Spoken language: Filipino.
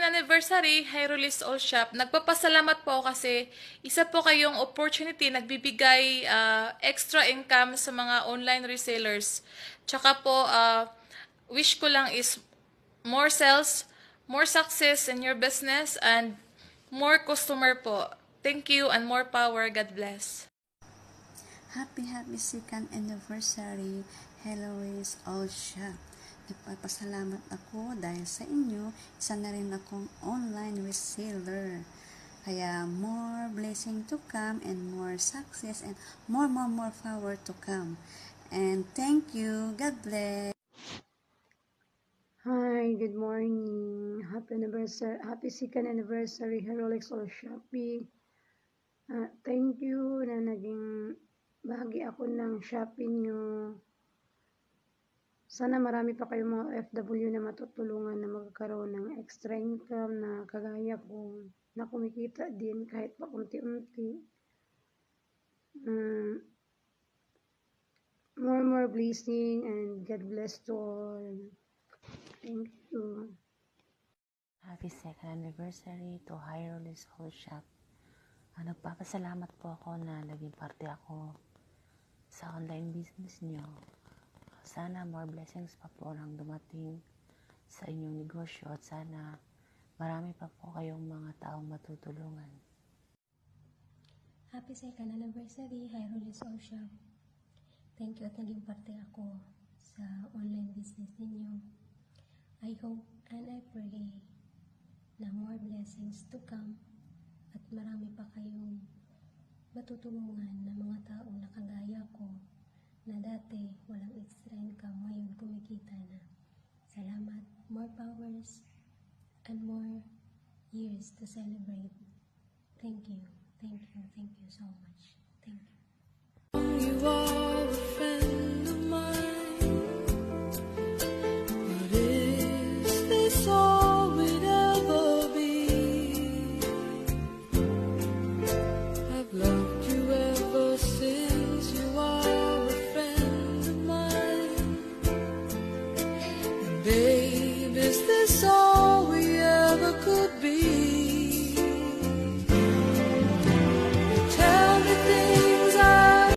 second anniversary, Hyrolis All Shop. Nagpapasalamat po kasi isa po kayong opportunity nagbibigay extra income sa mga online resellers. Tsaka po, wish ko lang is more sales, more success in your business, and more customer po. Thank you and more power. God bless. Happy second anniversary, Hyrolis All Shop. Nagpapasalamat ako dahil sa inyo, isa na rin akong online reseller. Kaya more blessing to come and more success and more power to come. And thank you. God bless. Hi, good morning. Happy second anniversary, Hyrolis All Shopee. Thank you na naging bahagi ako ng Shopee nyo. Sana marami pa kayong mga OFW na matutulungan na magkaroon ng extra income na kagaya ko, na kumikita din kahit pa unti-unti. More blessing and God bless to all. Thank you. Happy second anniversary to Hyrolis All Shop. Nagpapasalamat po ako na naging parte ako sa online business nyo. Sana more blessings pa po nang dumating sa inyong negosyo at sana marami pa po kayong mga taong matutulungan. Happy second anniversary, Hyrolis All Shop. Thank you at naging parte ako sa online business ninyo. I hope and I pray na more blessings to come at marami pa kayong matutulungan na mga taong nakagaya ko na dati walang extra income, ngayon kumikita na. Salamat, more powers and more years to celebrate. Thank you so much. Thank you.